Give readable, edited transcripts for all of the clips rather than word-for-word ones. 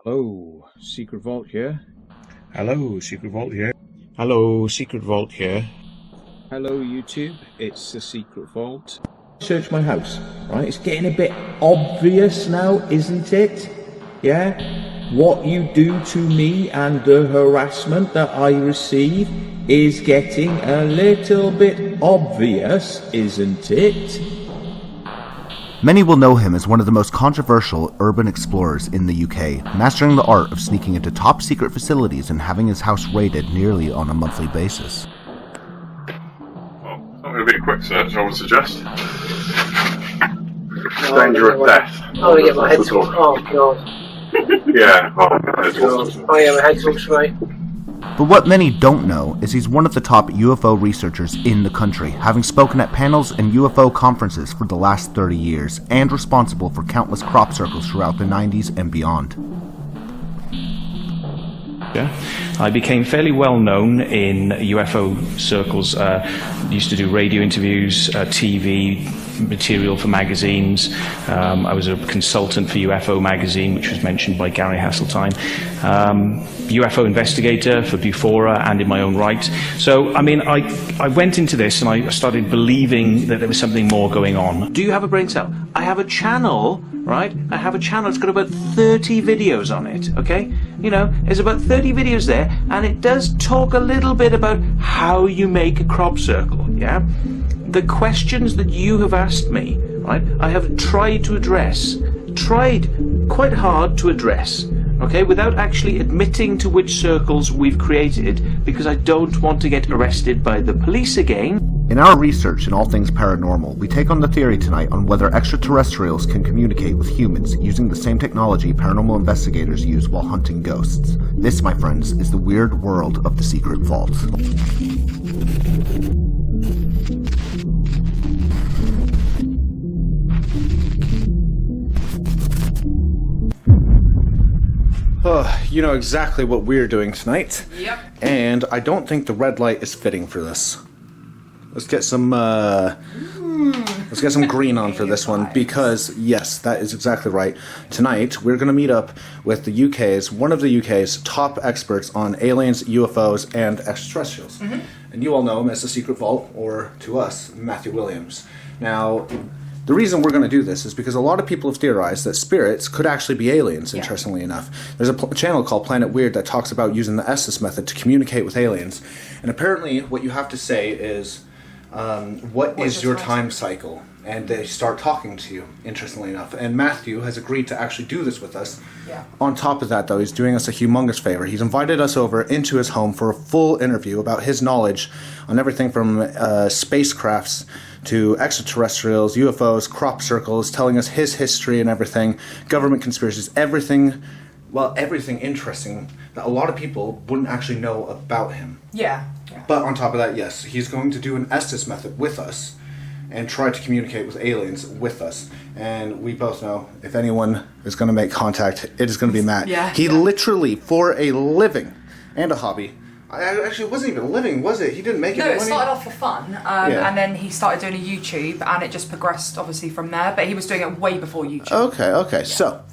Hello, Secret Vault here. Hello, Secret Vault here. Hello, Secret Vault here. Hello, YouTube. It's the Secret Vault. Search my house, right? It's getting a bit obvious now, isn't it? Yeah? What you do to me and the harassment that I receive is getting a little bit obvious, isn't it? Many will know him as one of the most controversial urban explorers in the UK, mastering the art of sneaking into top secret facilities and having his house raided nearly on a monthly basis. Well, it's not going to be a quick search, I would suggest. Danger of death. Oh, yeah, my head's all. Oh, God. Yeah, my head's all. Oh, yeah, my head's all straight. But what many don't know is he's one of the top UFO researchers in the country, having spoken at panels and UFO conferences for the last 30 years, and responsible for countless crop circles throughout the 90s and beyond. I became fairly well known in UFO circles. Used to do radio interviews, TV material for magazines. I was a consultant for UFO magazine, which was mentioned by Gary Hasseltine. UFO investigator for Bufora and in my own right. So, I mean, I went into this and I started believing that there was something more going on. Do you have a brain cell? I have a channel, right? I have a channel. It's got about 30 videos on it, okay? You know, there's about 30 videos there, and it does talk a little bit about how you make a crop circle, yeah? The questions that you have asked me, right, I have tried quite hard to address, okay, without actually admitting to which circles we've created, because I don't want to get arrested by the police again. In our research in all things paranormal, we take on the theory tonight on whether extraterrestrials can communicate with humans using the same technology paranormal investigators use while hunting ghosts. This, my friends, is the weird world of the Secret Vault. You know exactly what we're doing tonight. Yep. And I don't think the red light is fitting for this. Let's get some green on for this one, because yes, that is exactly right. Tonight we're going to meet up with one of the UK's top experts on aliens, UFOs, and extraterrestrials. Mm-hmm. And you all know him as the Secret Vault, or to us, Matthew Williams. Now, the reason we're going to do this is because a lot of people have theorized that spirits could actually be aliens, interestingly enough. There's a channel called Planet Weird that talks about using the Estes method to communicate with aliens. And apparently what you have to say is, what is your time cycle? And they start talking to you, interestingly enough. And Matthew has agreed to actually do this with us. Yeah. On top of that, though, he's doing us a humongous favor. He's invited us over into his home for a full interview about his knowledge on everything from spacecrafts to extraterrestrials, UFOs, crop circles, telling us his history and everything, government conspiracies, everything interesting that a lot of people wouldn't actually know about him. Yeah. But on top of that, yes, he's going to do an Estes method with us and try to communicate with aliens with us. And we both know if anyone is going to make contact, it is going to be Matt. Yeah. He literally, for a living and a hobby, actually, it wasn't even a living, was it? He didn't make it. No, it started off for fun, Yeah. and then he started doing a YouTube, and it just progressed, obviously, from there. But he was doing it way before YouTube. Okay. So,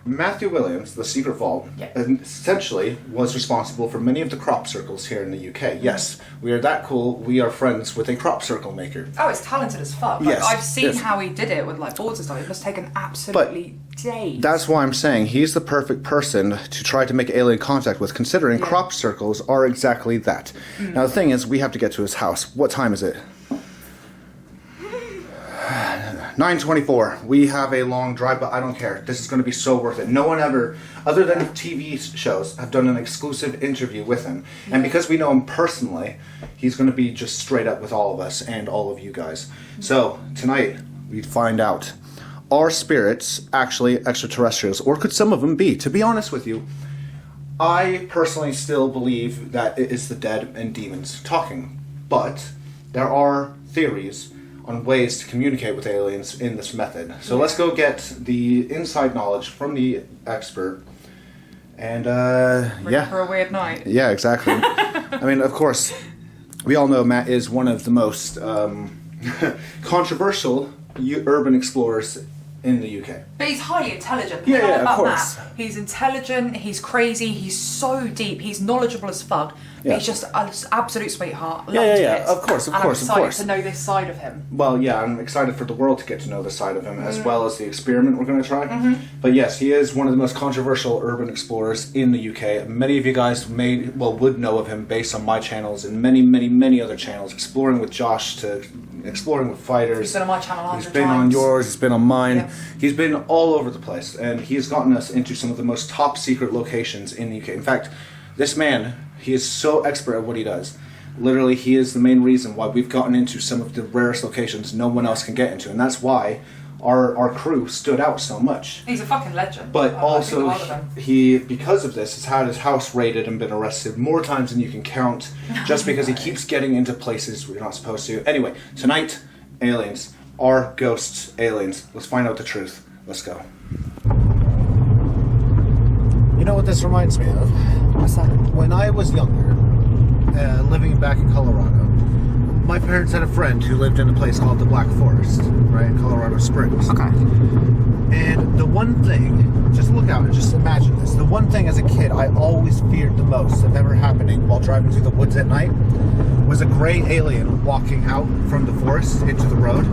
Matthew Williams, the Secret Vault, essentially was responsible for many of the crop circles here in the UK. Yes, we are that cool. We are friends with a crop circle maker. Oh, it's talented as fuck. Yes, I've seen yes. how he did it with like boards and stuff. It must take an absolutely days. That's why I'm saying he's the perfect person to try to make alien contact with, considering crop circles are exactly that. Now, the thing is, we have to get to his house. What time is it? 9:24. We have a long drive, but I don't care. This is going to be so worth it. No one ever, other than TV shows, have done an exclusive interview with him. And because we know him personally, he's going to be just straight up with all of us and all of you guys. So, tonight, we find out, are spirits actually extraterrestrials? Or could some of them be? To be honest with you, I personally still believe that it is the dead and demons talking. But there are theories on ways to communicate with aliens in this method. So let's go get the inside knowledge from the expert. And Ready for a weird night. Yeah, exactly. I mean, of course, we all know Matt is one of the most controversial urban explorers in the UK. But he's highly intelligent. Yeah, You know yeah, of about course. Matt? He's intelligent, he's crazy, he's so deep, he's knowledgeable as fuck. But Yeah. he's just an absolute sweetheart. Yeah. Of course, and I'm excited course. to know this side of him. Well, yeah, I'm excited for the world to get to know the side of him, as well as the experiment we're going to try. But yes, he is one of the most controversial urban explorers in the UK. Many of you guys would know of him based on my channels and many other channels, exploring with Josh to exploring with fighters. He's been on my channel 100 He's been times. on yours, he's been on mine. Yeah. He's been all over the place, and he's gotten us into some of the most top secret locations in the UK. In fact, this man, he is so expert at what he does. Literally, he is the main reason why we've gotten into some of the rarest locations no one else can get into, and that's why our crew stood out so much. He's a fucking legend. But I also, think a lot of them. he, because of this, has had his house raided and been arrested more times than you can count, just because he keeps getting into places where you're not supposed to. Anyway, tonight, aliens. Are ghosts aliens? Let's find out the truth. Let's go. You know what this reminds me of? What's that? When I was younger, living back in Colorado, my parents had a friend who lived in a place called the Black Forest, right, in Colorado Springs. Okay. And the one thing, just look out and just imagine this, the one thing as a kid I always feared the most of ever happening while driving through the woods at night was a gray alien walking out from the forest into the road.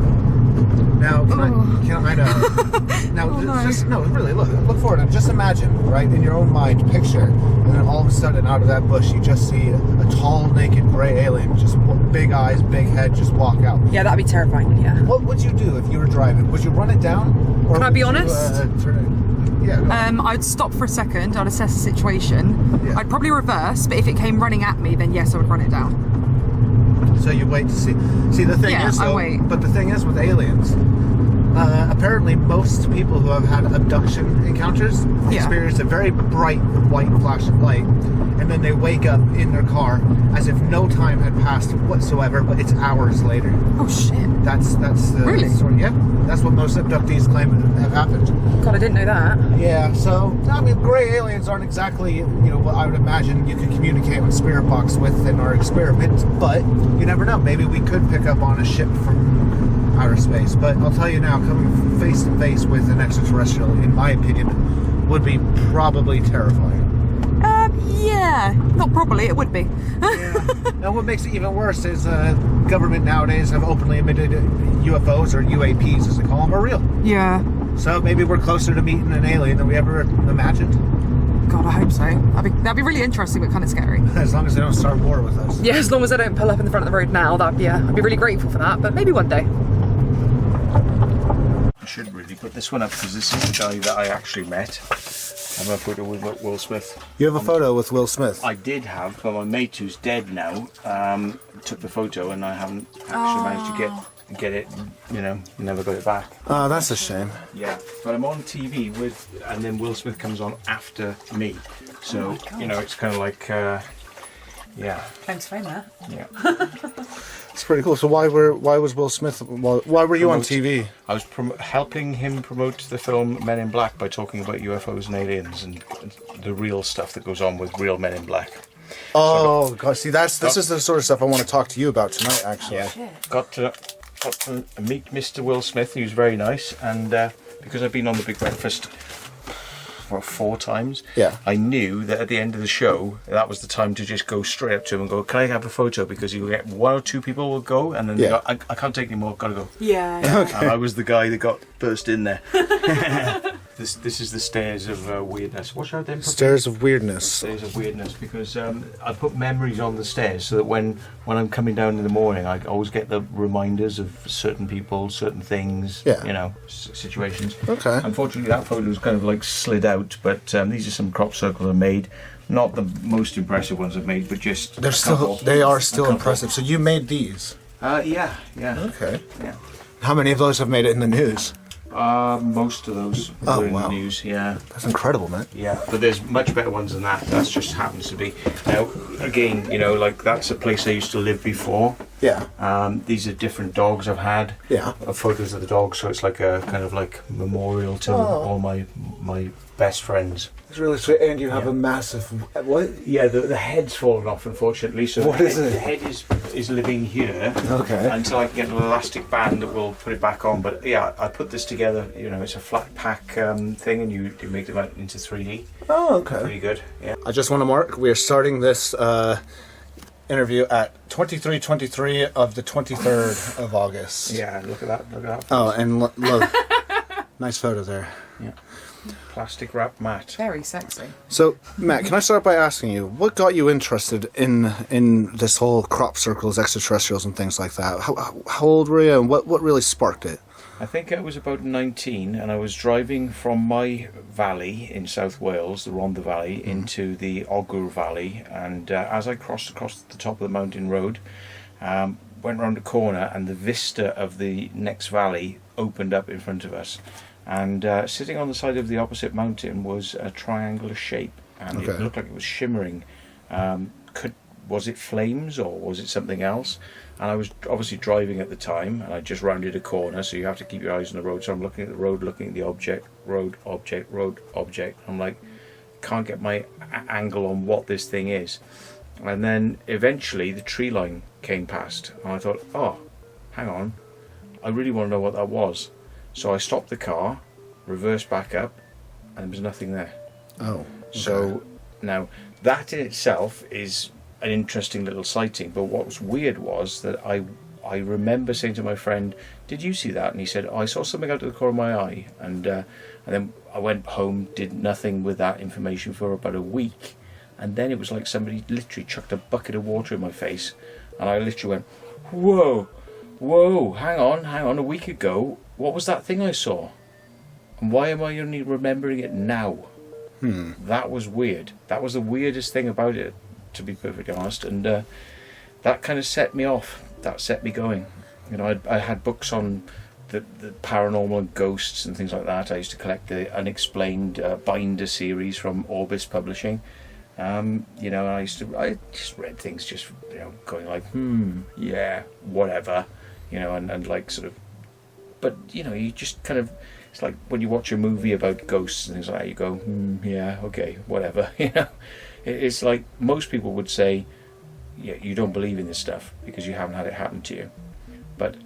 Now, can I know? Now, just really look forward and just imagine, right, in your own mind, picture, and then all of a sudden, out of that bush, you just see a tall, naked gray alien, just big eyes, big head, just walk out. Yeah, that'd be terrifying. Yeah. What would you do if you were driving? Would you run it down? Or Can I be would you, honest? turn it? Yeah. Go on. I'd stop for a second. I'd assess the situation. Yeah. I'd probably reverse, but if it came running at me, then yes, I would run it down. So you wait to see. See, the thing Yeah, is, I though, wait. but the thing is with aliens, apparently most people who have had abduction encounters experience a very bright white flash of light, and then they wake up in their car as if no time had passed whatsoever, but it's hours later. Oh shit. That's the Really? sort of, yeah. That's what most abductees claim have happened. God, I didn't know that. Yeah, so I mean, gray aliens aren't exactly, what I would imagine you could communicate with spirit box with in our experiments, but you never know. Maybe we could pick up on a ship from outer space. But I'll tell you now, coming face to face with an extraterrestrial, in my opinion, would be probably terrifying. Yeah. Not probably, it would be. Yeah. And what makes it even worse is government nowadays have openly admitted UFOs, or UAPs as they call them, are real. Yeah. So maybe we're closer to meeting an alien than we ever imagined. God, I hope so. That'd be really interesting, but kind of scary. As long as they don't start war with us. Yeah, as long as I don't pull up in the front of the road now, I'd be really grateful for that. But maybe one day. I should really put this one up because this is the guy that I actually met. I have a photo with Will Smith. You have a photo with Will Smith? I did have, but my mate who's dead now took the photo, and I haven't actually managed to get it. Never got it back. Oh, that's a shame. Yeah, but I'm on TV and then Will Smith comes on after me, so it's kind of like, yeah. Claim to fame there. Yeah. It's pretty cool. So why was Will Smith? Why were you on TV? I was helping him promote the film Men in Black by talking about UFOs and aliens and the real stuff that goes on with real Men in Black. Oh, God! See, this is the sort of stuff I want to talk to you about tonight. Actually, Yeah. Got to meet Mr. Will Smith. He was very nice, and because I've been on the Big Breakfast for 4 times, I knew that at the end of the show, that was the time to just go straight up to him and go, "Can I have a photo?" Because you get 1 or 2 people will go, and then they go, I can't take any more. Gotta go. Yeah. Okay. And I was the guy that got burst in there. This is the stairs of weirdness. Watch out, then. Stairs of weirdness. Stairs of weirdness, because I put memories on the stairs so that when I'm coming down in the morning, I always get the reminders of certain people, certain things, situations. Okay. Unfortunately, that photo was kind of like slid out, but these are some crop circles I made. Not the most impressive ones I've made, but just they are still impressive. So you made these? Yeah. Okay. Yeah. How many of those have made it in the news? Most of those were in the news, yeah. That's incredible, man. Yeah, but there's much better ones than that. That just happens to be. Now, again, like that's a place I used to live before. Yeah. These are different dogs I've had. Yeah. Photos of the dogs, so it's like a kind of like memorial to all my best friends. It's really sweet. And you have a massive... What? Yeah, the head's fallen off, unfortunately. So What is it? The head is living here. Okay. Until I can get an elastic band that will put it back on. But yeah, I put this together. You know, it's a flat pack thing, and you make them out into 3D. Oh, okay. Pretty good. Yeah. I just want to mark, we are starting this interview at 23:23 of the 23rd of August. Yeah. Look at that. Look at that. Oh, and look. Nice photo there. Yeah. Plastic wrap mat. Very sexy. So, Matt, can I start by asking you, what got you interested in this whole crop circles, extraterrestrials, and things like that? How old were you, and what really sparked it? I think I was about 19, and I was driving from my valley in South Wales, the Rhondda Valley, into the Ogre Valley, and as I crossed across the top of the mountain road, went round a corner, and the vista of the next valley opened up in front of us. And sitting on the side of the opposite mountain was a triangular shape, and it looked like it was shimmering. Was it flames or was it something else? And I was obviously driving at the time, and I just rounded a corner, so you have to keep your eyes on the road. So I'm looking at the road, looking at the object, road, object, road, object. I'm like, can't get my angle on what this thing is. And then eventually the tree line came past, and I thought, oh, hang on, I really want to know what that was. So I stopped the car, reversed back up, and there was nothing there. Oh. Okay. So now that in itself is an interesting little sighting, but what was weird was that I remember saying to my friend, did you see that? And he said, oh, I saw something out of the corner of my eye. And then I went home, did nothing with that information for about a week, and then it was like somebody literally chucked a bucket of water in my face, and I literally went, whoa, hang on, a week ago, what was that thing I saw? And why am I only remembering it now? That was weird. That was the weirdest thing about it, to be perfectly honest, and that kind of set me off. That set me going. You know, I had books on the paranormal and ghosts and things like that. I used to collect the Unexplained binder series from Orbis Publishing. You know, I just read things, just, you know, going like, yeah, whatever, you know, and like sort of, but you know, you just kind of, it's like when you watch a movie about ghosts and things like that, you go, yeah, okay, whatever, you know. It's like most people would say, yeah, you don't believe in this stuff because you haven't had it happen to you. But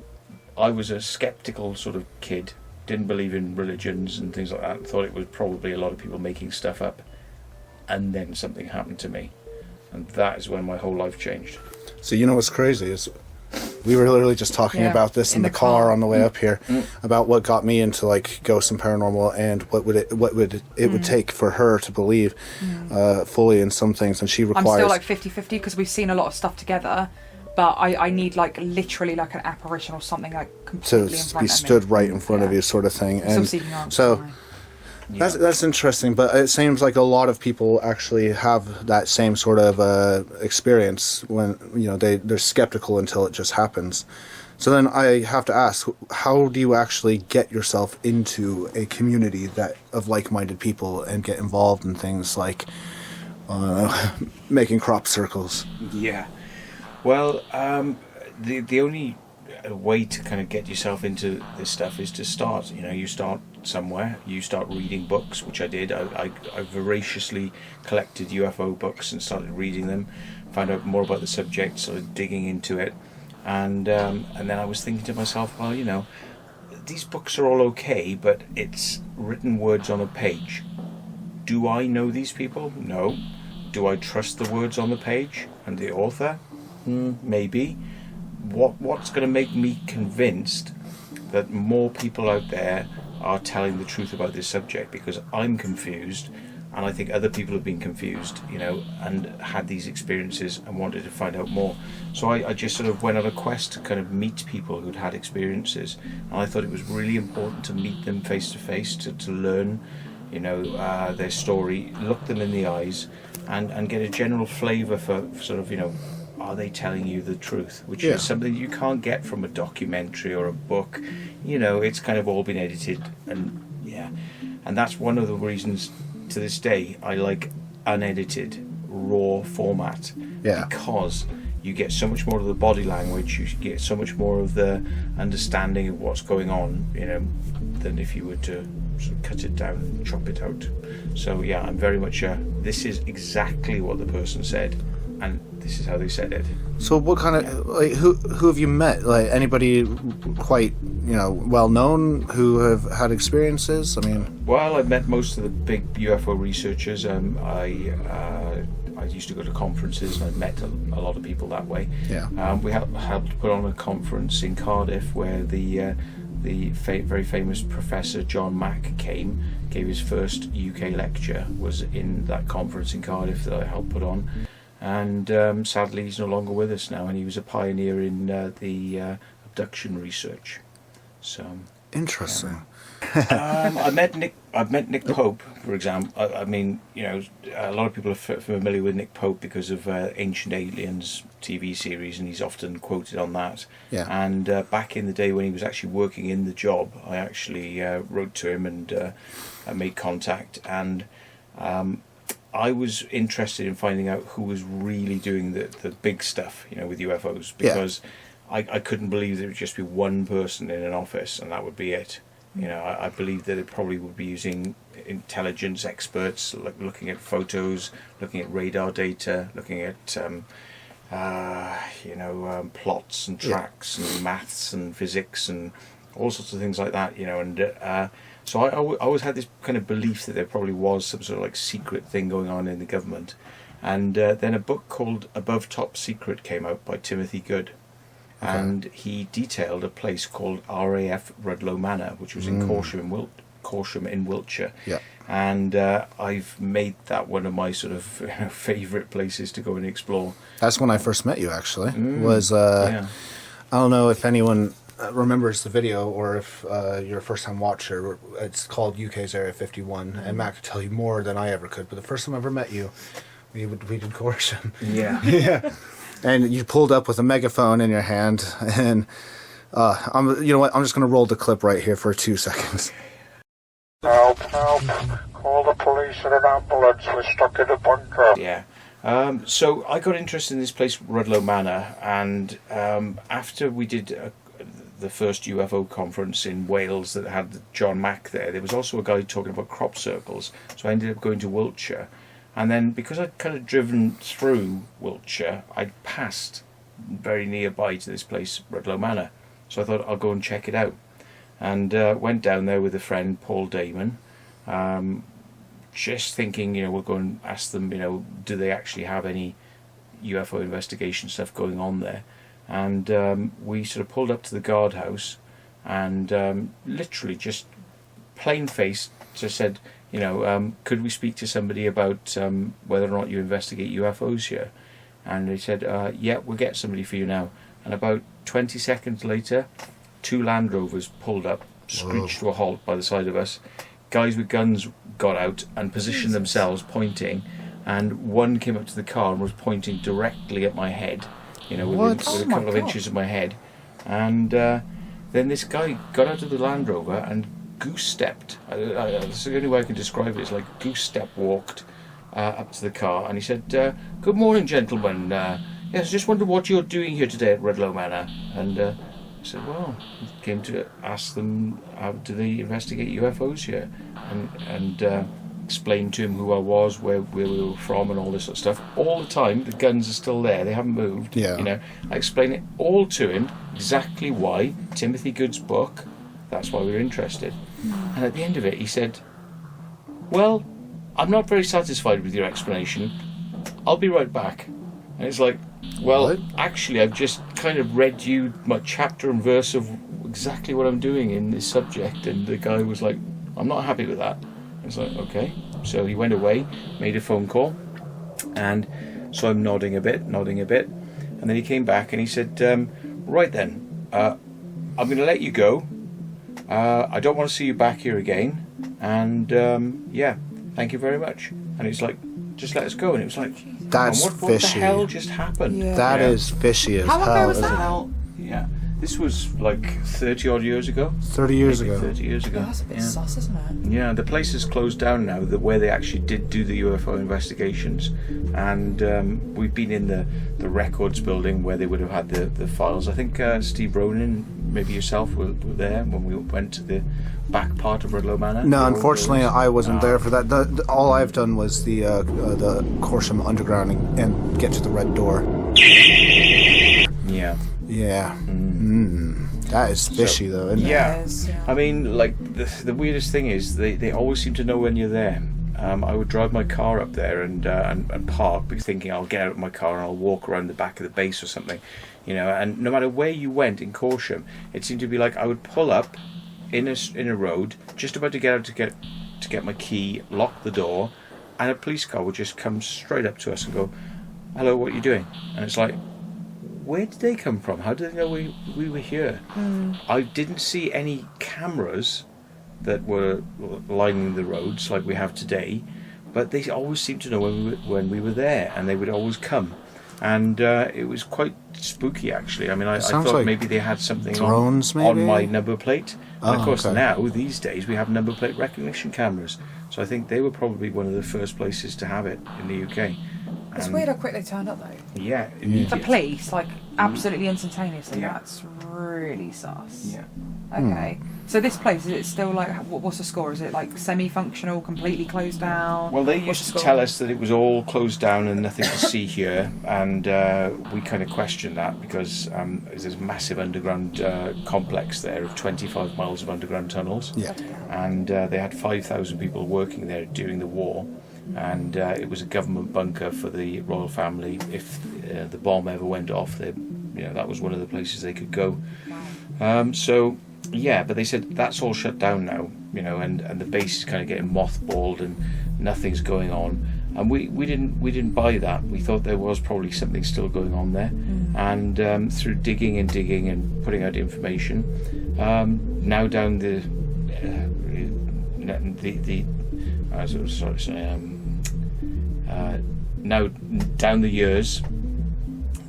I was a skeptical sort of kid, didn't believe in religions and things like that, thought it was probably a lot of people making stuff up. And then something happened to me, and that is when my whole life changed. So you know what's crazy is we were literally just talking about this in the car on the way up here, about what got me into like ghosts and paranormal, and what would it take for her to believe fully in some things, and she requires. I'm still like 50-50 because we've seen a lot of stuff together, but I need like literally like an apparition or something like completely in front be of stood me. right in front of you, sort of thing, and so. That's interesting, but it seems like a lot of people actually have that same sort of experience when, you know, they're skeptical until it just happens. So then I have to ask, how do you actually get yourself into a community of like-minded people and get involved in things like making crop circles? Yeah, well, the only way to kind of get yourself into this stuff is to start. You know, you start somewhere, you start reading books, which I did. I voraciously collected UFO books and started reading them, found out more about the subject, started digging into it, and then I was thinking to myself, well, you know, these books are all okay, but it's written words on a page. Do I know these people? No. Do I trust the words on the page and the author? Maybe. What's going to make me convinced that more people out there are telling the truth about this subject? Because I'm confused, and I think other people have been confused, you know, and had these experiences and wanted to find out more. So I just sort of went on a quest to kind of meet people who'd had experiences, and I thought it was really important to meet them face to face, to learn, you know, their story, look them in the eyes, and get a general flavour for sort of, you know, are they telling you the truth? Which is something you can't get from a documentary or a book. You know, it's kind of all been edited, and and that's one of the reasons to this day I like unedited, raw format. Yeah. Because you get so much more of the body language, you get so much more of the understanding of what's going on, than if you were to sort of cut it down and chop it out. So yeah, I'm very much this is exactly what the person said, and this is how they said it. So what kind of, like, who have you met? Like, anybody quite, well known who have had experiences? I mean, well, I've met most of the big UFO researchers. I used to go to conferences, and I met a lot of people that way. Yeah. We helped put on a conference in Cardiff where the very famous Professor John Mack gave his first UK lecture, was in that conference in Cardiff that I helped put on. And sadly, he's no longer with us now, and he was a pioneer in the abduction research. So interesting. I've met Nick Pope, for example. I mean, a lot of people are familiar with Nick Pope because of Ancient Aliens TV series, and he's often quoted on that. Yeah. And back in the day when he was actually working in the job, I actually wrote to him and I made contact, and I was interested in finding out who was really doing the big stuff, with UFOs, because I couldn't believe there would just be one person in an office and that would be it. I believe that it probably would be using intelligence experts, looking at photos, looking at radar data, looking at plots and tracks and maths and physics and all sorts of things like that. So I always had this kind of belief that there probably was some sort of secret thing going on in the government. And then a book called Above Top Secret came out by Timothy Good. Okay. And he detailed a place called RAF Rudloe Manor, which was in Corsham in Wiltshire. Yeah. And I've made that one of my sort of favourite places to go and explore. That's when I first met you, actually. I don't know if anyone remembers the video or if you're a first-time watcher. It's called UK's Area 51, and Matt could tell you more than I ever could. But the first time I ever met you, we did Corsham. Yeah. Yeah. And you pulled up with a megaphone in your hand, and you know what? I'm just going to roll the clip right here for 2 seconds. Help, help. Call the police and an ambulance. We're stuck in a bunker. Yeah. So I got interested in this place, Rudloe Manor, and after we did the first UFO conference in Wales that had John Mack there was also a guy talking about crop circles. So I ended up going to Wiltshire. And then, because I'd kind of driven through Wiltshire, I'd passed very nearby to this place, Rudloe Manor. So I thought I'll go and check it out. And went down there with a friend, Paul Damon, just thinking, we'll go and ask them, do they actually have any UFO investigation stuff going on there? And we sort of pulled up to the guardhouse and literally just plain-faced just said, could we speak to somebody about whether or not you investigate UFOs here? And they said, yeah, we'll get somebody for you now. And about 20 seconds later, 2 Land Rovers pulled up, screeched to a halt by the side of us. Guys with guns got out and positioned themselves, pointing. And one came up to the car and was pointing directly at my head, within a couple of inches of my head. And then this guy got out of the Land Rover and goose-stepped. That's the only way I can describe it. It's like goose-step walked up to the car, and he said, good morning, gentlemen. Yes, I just wondered what you're doing here today at Rudloe Manor. And I said, well, I came to ask them, do they investigate UFOs here? And explained to him who I was, where we were from, and all this sort of stuff. All the time, the guns are still there. They haven't moved. Yeah. I explained it all to him, exactly why. Timothy Good's book. That's why we were interested. And at the end of it, he said, well, I'm not very satisfied with your explanation. I'll be right back. And it's like, well, what? Actually, I've just kind of read you my chapter and verse of exactly what I'm doing in this subject. And the guy was like, I'm not happy with that. It's like, okay. So he went away, made a phone call. And so I'm nodding a bit. And then he came back and he said, right then, I'm going to let you go. I don't want to see you back here again, and thank you very much. And it's like, just let us go. And it was like, that's what fishy. What the hell just happened? Yeah. That is fishy as How hell. long ago was isn't that? it? Hell, yeah. This was like 30 odd years ago. 30 years Maybe ago. 30 years ago. Yeah, that's a bit sus, isn't it? Yeah, the place is closed down now, where they actually did do the UFO investigations. And we've been in the records building where they would have had the files. I think Steve Ronan, maybe yourself, were there when we went to the back part of Rudloe Manor. No, unfortunately, I wasn't there for that. All I've done was the Corsham Underground and get to the Red Door. Yeah. Yeah. That is fishy, though, isn't it? Yeah. It is, yeah. I mean, like, the weirdest thing is they always seem to know when you're there. I would drive my car up there and park, thinking I'll get out of my car and I'll walk around the back of the base or something, and no matter where you went in Corsham, it seemed to be like I would pull up in a road, just about to get out to get my key, lock the door, and a police car would just come straight up to us and go, "Hello, what are you doing?" And it's like, where did they come from? How did they know we were here? I didn't see any cameras that were lining the roads like we have today, but they always seemed to know when we were there, and they would always come. And it was quite spooky, actually. I mean, I thought like maybe they had something drones, on my maybe? number plate. Oh, And of course, okay. now, these days, we have number plate recognition cameras. So I think they were probably one of the first places to have it in the UK. It's And weird how quick they turned up, though. Yeah, The immediate. police, like, absolutely instantaneously. Yeah. That's really sus. Yeah. Okay. So this place, is it still like, what's the score? Is it like semi-functional, completely closed down? Well, they What's used the to score? tell us that it was all closed down and nothing to see here, and we kind of questioned that because there's a massive underground complex there of 25 miles of underground tunnels. Yeah. And they had 5,000 people working there during the war, and it was a government bunker for the royal family. If the bomb ever went off, that was one of the places they could go. So. Yeah, but they said that's all shut down now, and the base is kind of getting mothballed and nothing's going on. And we didn't buy that. We thought there was probably something still going on there. And through digging and putting out information, now down now down the years,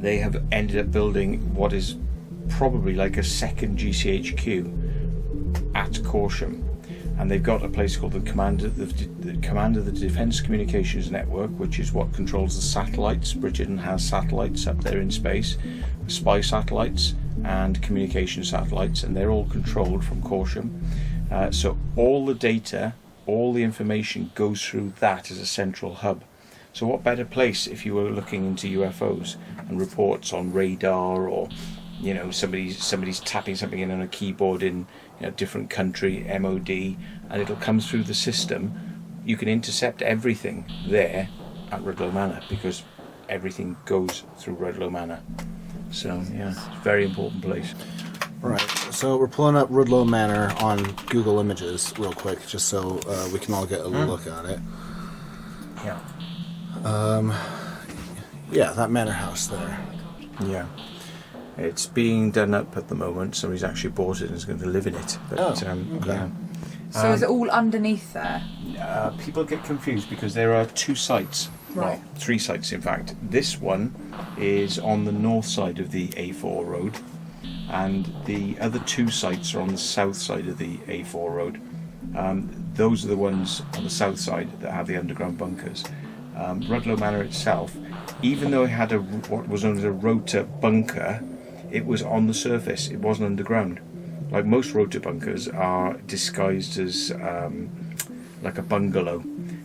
they have ended up building what is probably like a second GCHQ at Corsham, and they've got a place called the Command of the Defence Communications Network, which is what controls the satellites. Britain has satellites up there in space, spy satellites and communication satellites, and they're all controlled from Corsham. So all the data, all the information goes through that as a central hub. So what better place if you were looking into UFOs and reports on radar, or somebody's tapping something in on a keyboard in a different country, MOD, and it'll come through the system. You can intercept everything there at Rudloe Manor because everything goes through Rudloe Manor. So yeah, it's a very important place. Right. So we're pulling up Rudloe Manor on Google Images real quick, just so we can all get a look at it. Yeah. Yeah, that manor house there. Yeah. It's being done up at the moment. Somebody's actually bought it and is going to live in it. But, okay. Yeah. So is it all underneath there? People get confused because there are two sites. Right. Well, three sites in fact. This one is on the north side of the A4 road, and the other two sites are on the south side of the A4 road. Those are the ones on the south side that have the underground bunkers. Rudloe Manor itself, even though it had what was known as a rota bunker, it was on the surface. It wasn't underground. Like most rota bunkers are disguised as like a bungalow,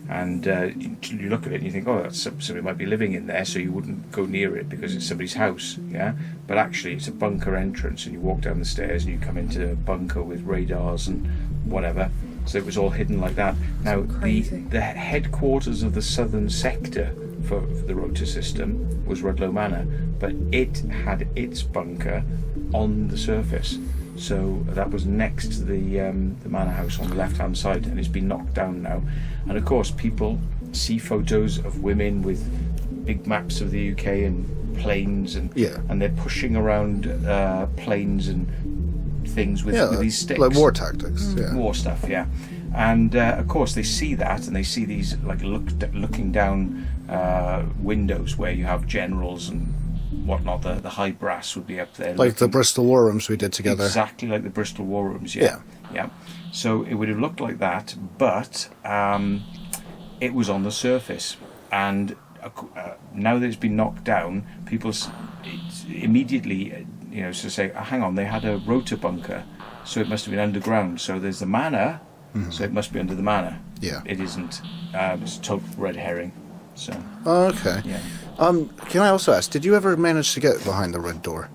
and you look at it and you think, oh, that's somebody might be living in there, so you wouldn't go near it because it's somebody's house. Yeah, but actually it's a bunker entrance, and you walk down the stairs and you come into a bunker with radars and whatever. So it was all hidden like that. Now the headquarters of the southern sector for the rota system was Rudloe Manor, but it had its bunker on the surface. So that was next to the manor house on the left-hand side, and it's been knocked down now. And of course, people see photos of women with big maps of the UK and planes, and they're pushing around planes and things with these sticks, like war tactics, war stuff, yeah. And of course, they see that, and they see these like looking down windows where you have generals and whatnot. The high brass would be up there. Like the looking Bristol War Rooms we did together. exactly like the Bristol War Rooms. Yeah. Yeah. So it would have looked like that, but it was on the surface, and now that it's been knocked down, people immediately, say, hang on, they had a rotor bunker, so it must have been underground. So there's the manor, so it must be under the manor. Yeah. It isn't. It's a total red herring. So. Oh, okay. Yeah. Can I also ask, did you ever manage to get behind the red door?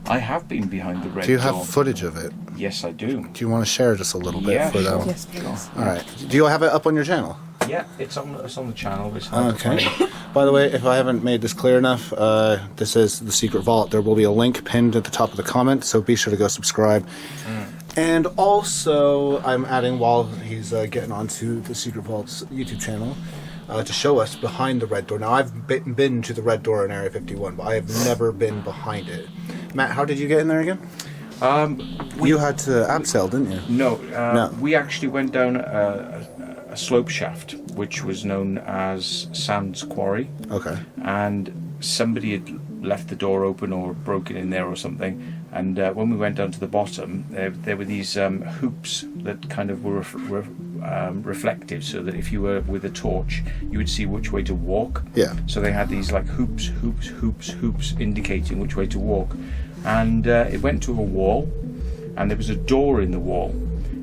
I have been behind the red door. Do you have footage of it? Yes, I do. Do you want to share just a little bit Yeah, for sure. them? Yes, please. All right. Do you have it up on your channel? Yeah, it's on the channel. It's hard to Okay. find. By the way, if I haven't made this clear enough, this is the Secret Vault. There will be a link pinned at the top of the comment, so be sure to go subscribe. And also, I'm adding, while he's getting onto the Secret Vault's YouTube channel, to show us behind the red door. Now, I've been to the red door in Area 51, but I have never been behind it. Matt, how did you get in there again? You had to abseil, didn't you? No, No. we actually went down a slope shaft, which was known as Sands Quarry, Okay. and somebody had left the door open or broken in there or something. And when we went down to the bottom, there were these hoops that kind of were reflective, so that if you were with a torch, you would see which way to walk. Yeah. So they had these like hoops indicating which way to walk. And it went to a wall, and there was a door in the wall.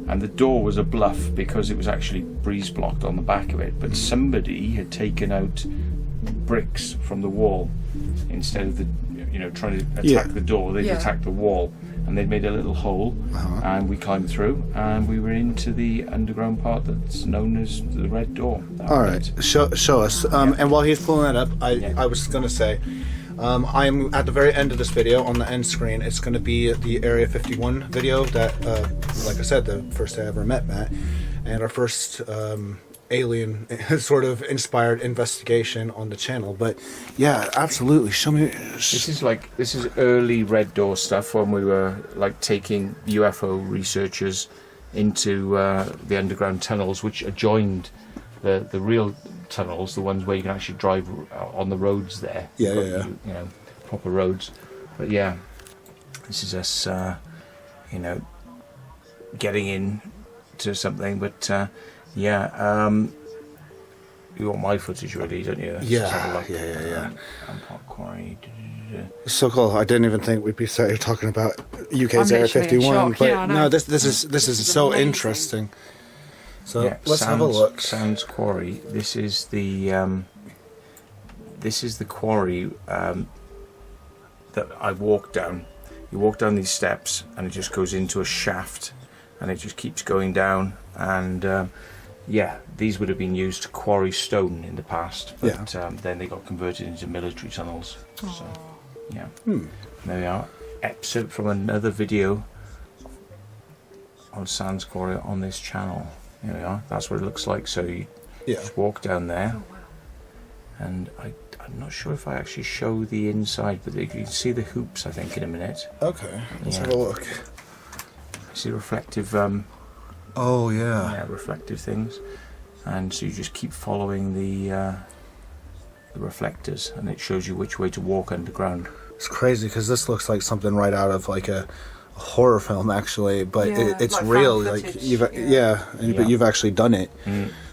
And the door was a bluff because it was actually breeze blocked on the back of it. But somebody had taken out bricks from the wall instead of trying to attack the door. They'd attacked the wall, and they'd made a little hole, and we climbed through, and we were into the underground part that's known as the Red Door. All right. Show us. And while he's pulling that up, I was going to say, I'm at the very end of this video on the end screen. It's going to be the Area 51 video that, like I said, the first day I ever met Matt, and our first alien sort of inspired investigation on the channel. But yeah, absolutely. Show me. This is early Red Door stuff when we were like taking UFO researchers into the underground tunnels, which adjoined the real tunnels, the ones where you can actually drive on the roads there. Yeah. Proper roads. But yeah, this is us, getting in to something. But you want my footage ready, don't you? Yeah. Amport Quarry. So cool. I didn't even think we'd be talking about UK's I'm Area literally in 51, shock. but Yeah, I know. no, this is so interesting. So let's have a look. Sands Quarry. This is the quarry that I walked down. You walk down these steps, and it just goes into a shaft, and it just keeps going down. And these would have been used to quarry stone in the past, but then they got converted into military tunnels. So, yeah. There we are. Excerpt from another video on Sands Quarry on this channel. Here we are. That's what it looks like. So you just walk down there, and I'm not sure if I actually show the inside, but you can see the hoops, I think, in a minute. Okay, let's have a look. See reflective. Reflective things, and so you just keep following the reflectors, and it shows you which way to walk underground. It's crazy because this looks like something right out of like a horror film, actually, but it's like real. found Like footage. but you've actually done it.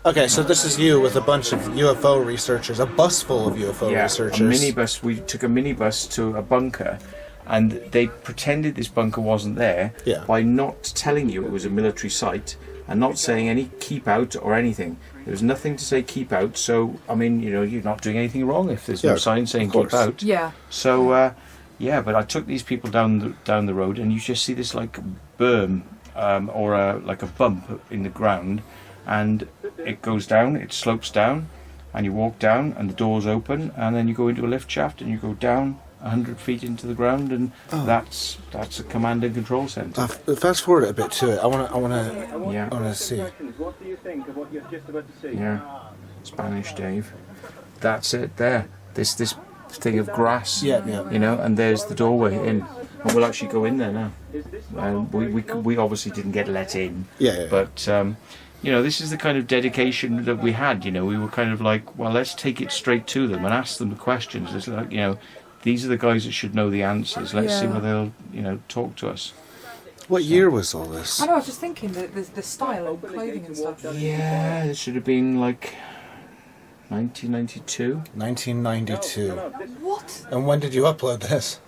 Okay, so this is you with a bunch of UFO researchers, a bus full of UFO researchers. A minibus. We took a minibus to a bunker, and they pretended this bunker wasn't there by not telling you it was a military site and not saying any keep out or anything. There was nothing to say keep out, so I mean, you're not doing anything wrong if there's no sign saying keep out. Yeah. So but I took these people down the road, and you just see this like berm or like a bump in the ground, and it goes down, it slopes down, and you walk down, and the doors open, and then you go into a lift shaft, and you go down 100 feet into the ground, and that's a command and control center. Fast forward a bit to it. I want to see. What do you think of what you're just about to see? Yeah, Spanish Dave. That's it there. This thing of grass. And there's the doorway in, and we'll actually go in there now. We obviously didn't get let in. But this is the kind of dedication that we had. We were kind of like, well, let's take it straight to them and ask them the questions. It's like, these are the guys that should know the answers. Let's see Yeah. whether they'll, talk to us. What year was all this? I know. I was just thinking the style of clothing and stuff. Yeah, it should have been like 1992. 1992. What? And when did you upload this?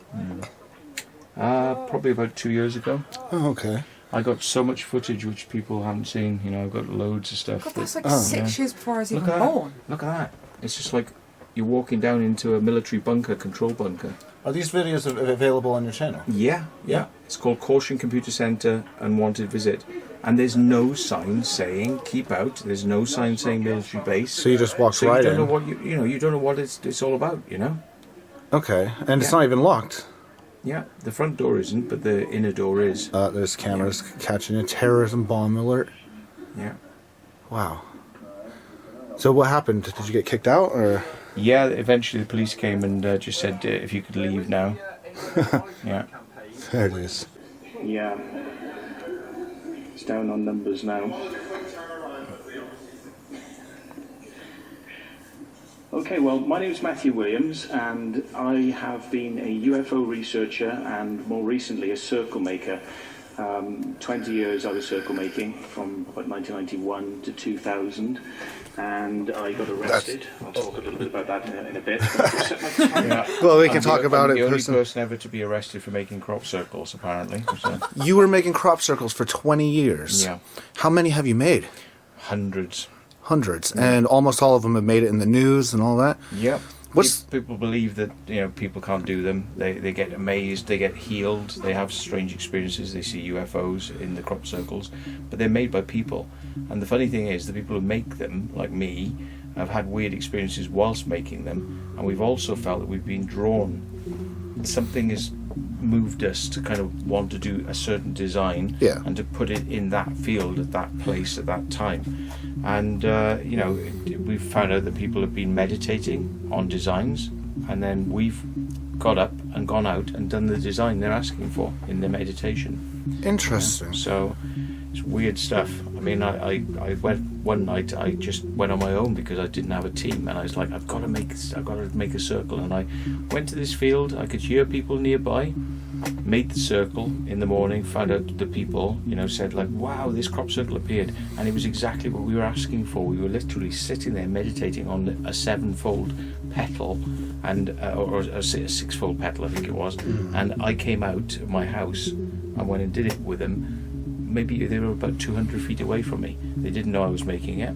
Probably about 2 years ago. Oh, okay. I got so much footage which people haven't seen. I've got loads of stuff. God, that's like that- 6 years before I was Look even at that. born. Look at that. It's just like you're walking down into a military bunker, control bunker. Are these videos available on your channel? Yeah. It's called Caution Computer Center Unwanted Visit. And there's no sign saying keep out. There's no sign saying military base. So you just walk So right you don't in. know what you don't know what it's all about. Okay, and it's Yeah. not even locked. Yeah. The front door isn't, but the inner door is. There's cameras catching a terrorism bomb alert. Yeah. Wow. So what happened? Did you get kicked out, or? Yeah. Eventually, the police came and just said if you could leave now. Yeah. There it is. Yeah. It's down on numbers now. Okay, well, my name is Matthew Williams, and I have been a UFO researcher and more recently a circle maker. 20 years I was circle making from about 1991 to 2000, and I got arrested. I'll talk a little bit about that in a bit. Yeah. Well, we can I'm talk about I'm it. the only person ever to be arrested for making crop circles, apparently. So, You were making crop circles for 20 years. yeah, How many have you made? hundreds. Hundreds. And almost all of them have made it in the news and all that. Yep. What's- People believe that people can't do them. They get amazed. They get healed. They have strange experiences. They see UFOs in the crop circles, but they're made by people. And the funny thing is, the people who make them, like me, have had weird experiences whilst making them, and we've also felt that we've been drawn. Something has moved us to kind of want to do a certain design Yeah. and to put it in that field at that place at that time. And we've found out that people have been meditating on designs, and then we've got up and gone out and done the design they're asking for in their meditation. Interesting. So it's weird stuff. I mean, I went one night. I just went on my own because I didn't have a team, and I was like, I've got to make a circle. And I went to this field. I could hear people nearby. Made the circle in the morning. Found out the people, said like, "Wow, this crop circle appeared," and it was exactly what we were asking for. We were literally sitting there meditating on a 7-fold petal, and or a 6-fold petal, I think it was. And I came out of my house and went and did it with them. Maybe they were about 200 feet away from me. They didn't know I was making it.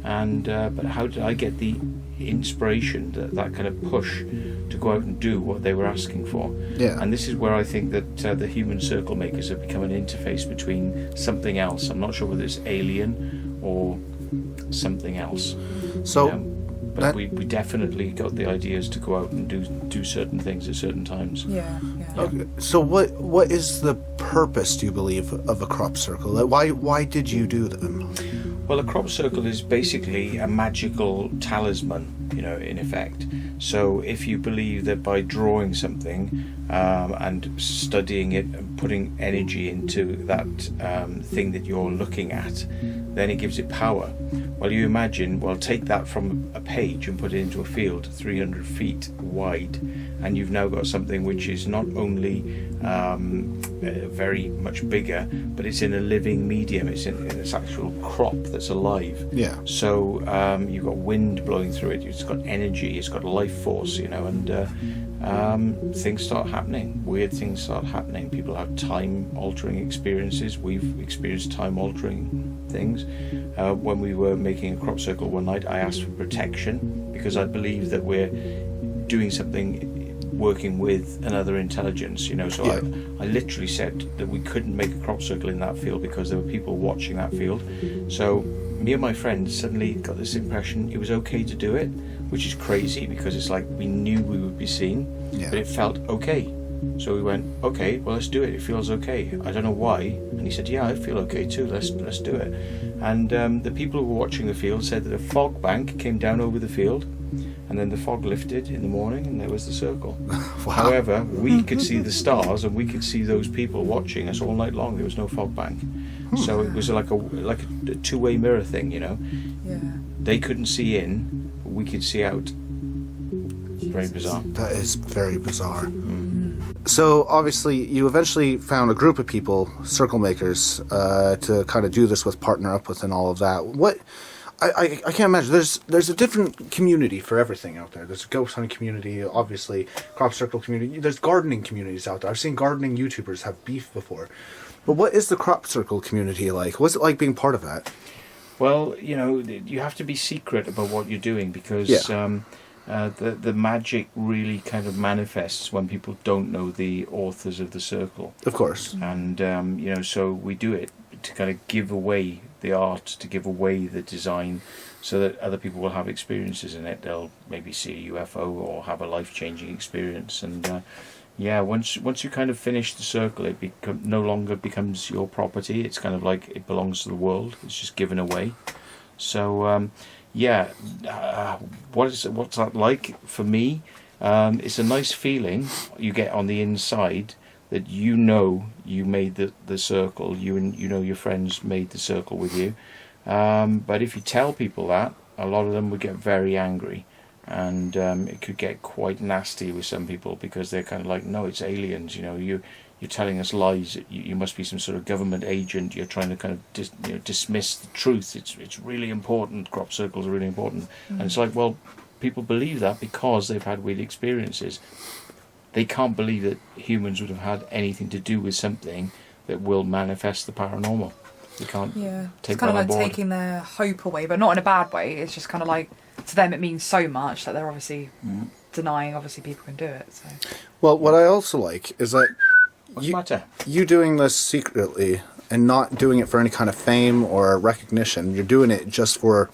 And but how did I get the inspiration, that kind of push to go out and do what they were asking for? Yeah. And this is where I think that the human circle makers have become an interface between something else. I'm not sure whether it's alien or something else. So But that- we definitely got the ideas to go out and do certain things at certain times. Yeah. Okay. So what is the purpose, do you believe, of a crop circle? Like, why did you do them? Well, a crop circle is basically a magical talisman, in effect. So if you believe that by drawing something and studying it and putting energy into that thing that you're looking at, then it gives it power. Well, you imagine, take that from a page and put it into a field 300 feet wide, and you've now got something which is not only very much bigger, but it's in a living medium. It's in this actual crop that's alive. Yeah. So you've got wind blowing through it. It's got energy. It's got life force. And things start happening. Weird things start happening. People have time-altering experiences. We've experienced time-altering things. When we were making a crop circle one night, I asked for protection because I believe that we're doing something working with another intelligence, so Yeah. I literally said that we couldn't make a crop circle in that field because there were people watching that field. So me and my friends suddenly got this impression it was okay to do it, which is crazy because it's like we knew we would be seen, Yeah. but it felt okay. So we went, okay, well, let's do it. It feels okay. I don't know why. And he said, yeah, I feel okay too. Let's do it. And the people who were watching the field said that a fog bank came down over the field, and then the fog lifted in the morning, and there was the circle. Wow. However, we could see the stars, and we could see those people watching us all night long. There was no fog bank, so it was like a two-way mirror thing, Yeah. They couldn't see in, but we could see out. Very bizarre. That is very bizarre. So obviously, you eventually found a group of people, circle makers, to kind of do this with, partner up with, and all of that. What? I can't imagine. There's a different community for everything out there. There's a ghost hunting community, obviously, crop circle community. There's gardening communities out there. I've seen gardening YouTubers have beef before. But what is the crop circle community like? What's it like being part of that? Well, you have to be secret about what you're doing because the magic really kind of manifests when people don't know the authors of the circle. Of course. And, so we do it to kind of give away the art, to give away the design, so that other people will have experiences in it. They'll maybe see a UFO or have a life-changing experience. And, once you kind of finish the circle, it no longer becomes your property. It's kind of like it belongs to the world. It's just given away. So, what's that like for me? It's a nice feeling you get on the inside that you made the circle. You your friends made the circle with you. But if you tell people that, a lot of them would get very angry. And it could get quite nasty with some people because they're kind of like, no, it's aliens. You're telling us lies. You must be some sort of government agent. You're trying to kind of dismiss the truth. It's really important. Crop circles are really important. And it's like, well, people believe that because they've had weird experiences. They can't believe that humans would have had anything to do with something that will manifest the paranormal. You can't take it's kind that of on like board. taking their hope away, but not in a bad way. It's just kind of like, to them it means so much that they're obviously denying obviously people can do it. So. Well, what I also like is that What's the matter? you doing this secretly and not doing it for any kind of fame or recognition. You're doing it just for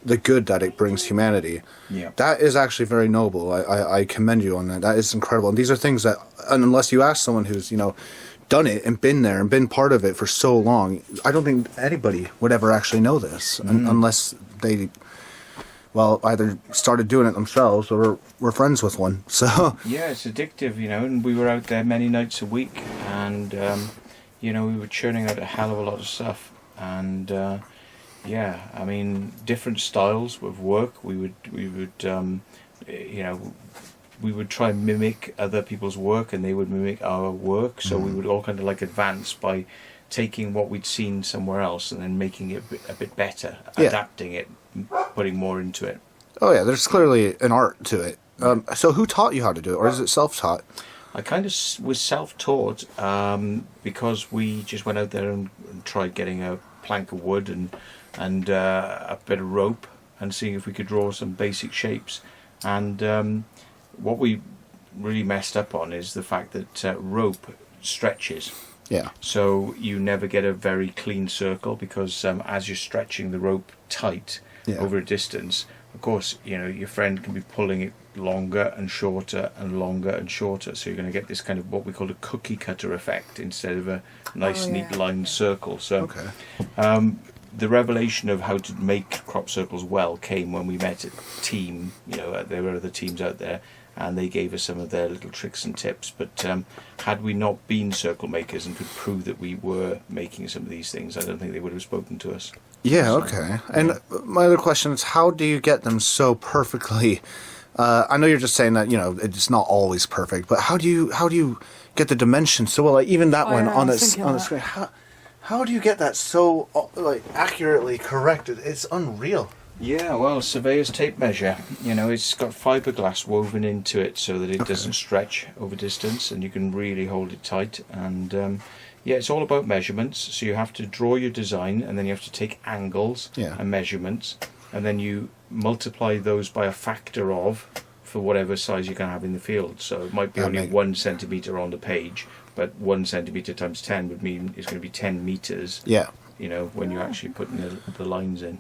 the good that it brings humanity. Yeah. That is actually very noble. I commend you on that. That is incredible. And these are things that, unless you ask someone who's, done it and been there and been part of it for so long, I don't think anybody would ever actually know this unless they, either started doing it themselves or were friends with one. So Yeah, it's addictive, and we were out there many nights a week, and we were churning out a hell of a lot of stuff, and different styles of work. We would try and mimic other people's work, and they would mimic our work. So we would all kind of like advance by taking what we'd seen somewhere else and then making it a bit better, adapting it, putting more into it. Oh yeah, there's clearly an art to it. So who taught you how to do it, or is it self-taught? I kind of was self-taught because we just went out there and tried getting a plank of wood and a bit of rope and seeing if we could draw some basic shapes. And what we really messed up on is the fact that rope stretches. Yeah. So you never get a very clean circle because as you're stretching the rope tight over a distance, of course, your friend can be pulling it longer and shorter and longer and shorter. So you're going to get this kind of what we call a cookie cutter effect instead of a nice, neat lined circle. So the revelation of how to make crop circles well came when we met a team. There were other teams out there, and they gave us some of their little tricks and tips. But had we not been circle makers and could prove that we were making some of these things, I don't think they would have spoken to us. Yeah, okay. And my other question is, how do you get them so perfectly? I know you're just saying that it's not always perfect, but how do you get the dimensions so well? Like even that one on the screen. How do you get that so accurately correct? It's unreal. Yeah, well, surveyor's tape measure. It's got fiberglass woven into it so that it doesn't stretch over distance, and you can really hold it tight. And it's all about measurements. So you have to draw your design, and then you have to take angles and measurements, and then you multiply those by a factor of for whatever size you can have in the field. So it might be only 1 centimetre on the page, but 1 centimetre times 10 would mean it's going to be 10 metres. Yeah. When you're actually putting the lines in.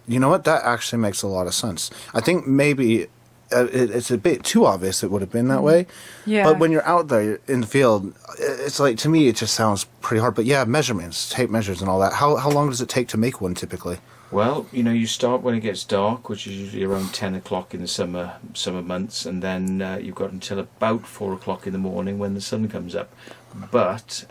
You know what? That actually makes a lot of sense. I think maybe it's a bit too obvious it would have been that way. Yeah. But when you're out there in the field, it's like, to me, it just sounds pretty hard. But yeah, measurements, tape measures and all that. How long does it take to make one typically? Well, you start when it gets dark, which is usually around 10 o'clock in the summer months, and then you've got until about 4 o'clock in the morning when the sun comes up. But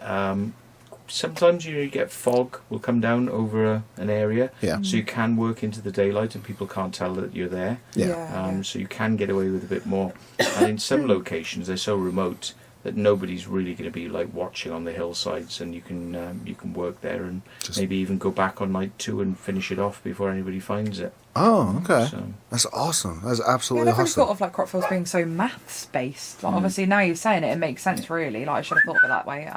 sometimes you get fog will come down over an area, Yeah. so you can work into the daylight and people can't tell that you're there. Yeah. So you can get away with a bit more. And in some locations, they're so remote that nobody's really going to be like watching on the hillsides, and you can work there and maybe even go back on night 2 and finish it off before anybody finds it. Oh, okay. So, That's awesome. That's Yeah, I absolutely never really awesome. thought of like crop fields being so maths based. Like, obviously now you're saying it makes sense really. Like I should have thought of it that way.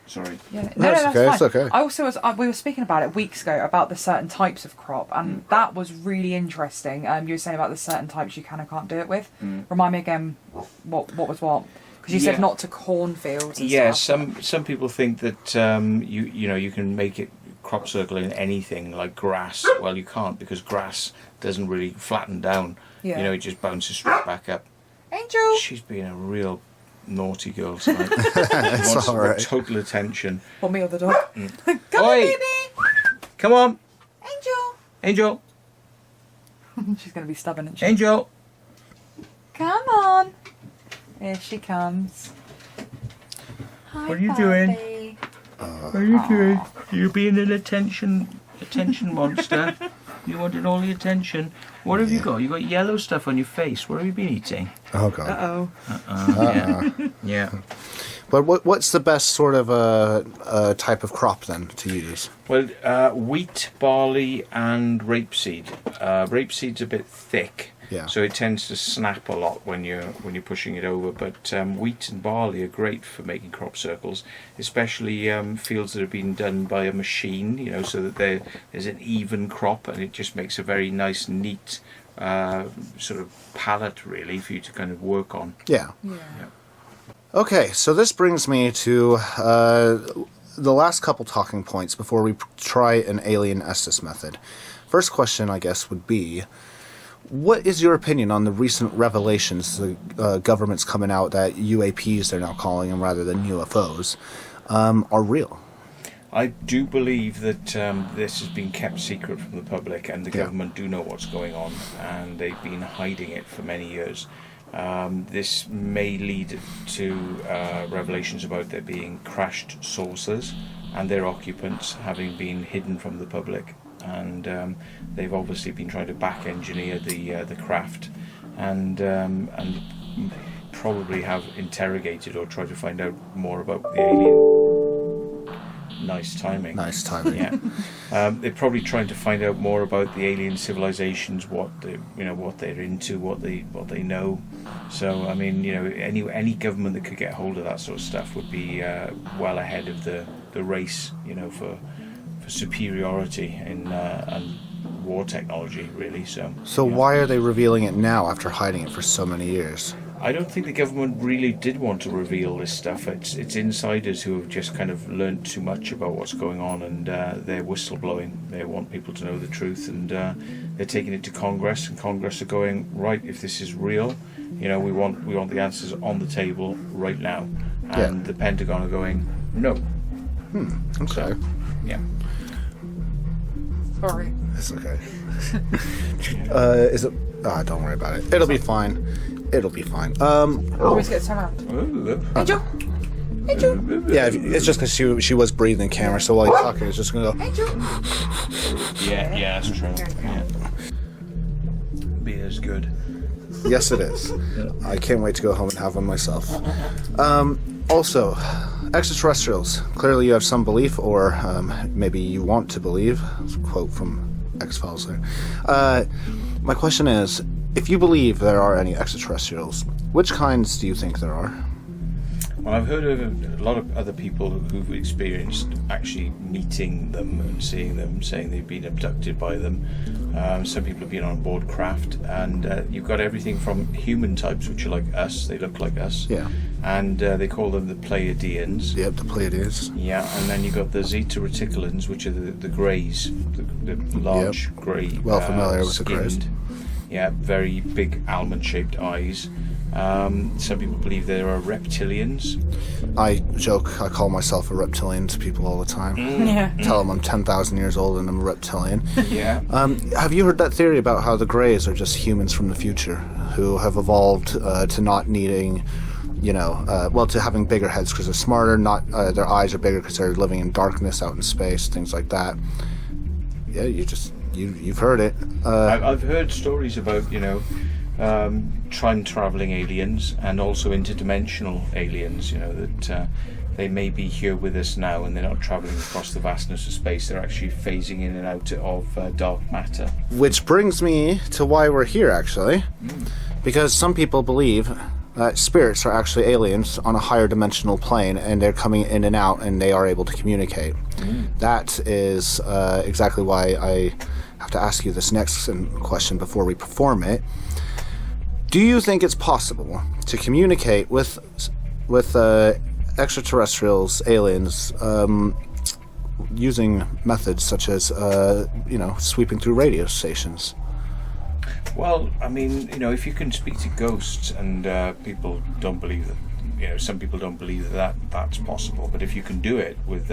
sorry. Yeah. That's okay, fine. it's okay. I also was we were speaking about it weeks ago about the certain types of crop, and that was really interesting. You were saying about the certain types you can and can't do it with. Remind me again what was what? Because you said not to cornfields. And Yeah, stuff. some people think that you can make it crop circle in anything like grass. Well, you can't, because grass doesn't really flatten down. Yeah. It just bounces straight back up. Angel. She's being a real naughty girl tonight. It's Wants all right. total attention. Or me or the dog. Come Oi! on, baby. Come on, Angel. Angel, She's going to be stubborn, isn't she? Angel. Come on. Here she comes. Hi, What are you doing? Barbie. What are you doing? You're being an attention monster. You wanted all the attention. What have you got? You got yellow stuff on your face. What have you been eating? Oh, God. Uh-oh. Yeah. But what's the best sort of type of crop then to use? Well, wheat, barley, and rapeseed. Rapeseed's a bit thick, so it tends to snap a lot when you're pushing it over. But wheat and barley are great for making crop circles, especially fields that have been done by a machine. So that there's an even crop, and it just makes a very nice, neat sort of palette, really, for you to kind of work on. Yeah. Okay, so this brings me to the last couple talking points before we try an alien Estes method. First question, I guess, would be, what is your opinion on the recent revelations the government's coming out that UAPs, they're now calling them rather than UFOs, are real? I do believe that this has been kept secret from the public, and the government do know what's going on, and they've been hiding it for many years. This may lead to revelations about there being crashed saucers and their occupants having been hidden from the public, and they've obviously been trying to back engineer the craft, and probably have interrogated or tried to find out more about the alien. Nice timing. Yeah. They're probably trying to find out more about the alien civilizations, what they're into, what they know. So I mean, any government that could get hold of that sort of stuff would be well ahead of the race, for superiority in and war technology, really. So why are they revealing it now after hiding it for so many years? I don't think the government really did want to reveal this stuff. It's insiders who have just kind of learned too much about what's going on, and they're whistleblowing. They want people to know the truth, and they're taking it to Congress, and Congress are going, right, if this is real, we want the answers on the table right now. And the Pentagon are going, no. Okay. So, yeah. Sorry. It's okay. Is it? Don't worry about it. It'll be fine. It'll be fine. Always get turned around. Angel. Angel. Yeah, it's just because she was breathing in camera, so while you're talking, it's just gonna go. Angel. Yeah, that's true. Yeah. Beer's good. Yes, it is. I can't wait to go home and have one myself. Also, extraterrestrials. Clearly, you have some belief, or maybe you want to believe. That's a quote from X-Files there. My question is, if you believe there are any extraterrestrials, which kinds do you think there are? Well, I've heard of a lot of other people who've experienced actually meeting them and seeing them, saying they've been abducted by them. Some people have been on board craft, and you've got everything from human types, which are like us, they look like us. Yeah. And they call them the Pleiadians. Yep, the Pleiadians. Yeah, and then you've got the Zeta Reticulans, which are the greys, the large grey. Well familiar with the greys. Yeah, very big almond-shaped eyes. Some people believe there are reptilians. I joke, I call myself a reptilian to people all the time. Yeah. Tell them I'm 10,000 years old and I'm a reptilian. Yeah. Have you heard that theory about how the Greys are just humans from the future who have evolved to not needing to having bigger heads because they're smarter, not their eyes are bigger because they're living in darkness out in space, things like that. Yeah, you've heard it. I've heard stories about, time-traveling aliens and also interdimensional aliens, that they may be here with us now and they're not traveling across the vastness of space. They're actually phasing in and out of dark matter. Which brings me to why we're here, actually. Because some people believe that spirits are actually aliens on a higher dimensional plane and they're coming in and out and they are able to communicate. That is exactly why I have to ask you this next question before we perform it. Do you think it's possible to communicate with extraterrestrials, aliens, using methods such as, sweeping through radio stations? Well, I mean, if you can speak to ghosts and people don't believe that, some people don't believe that's possible. But if you can do it with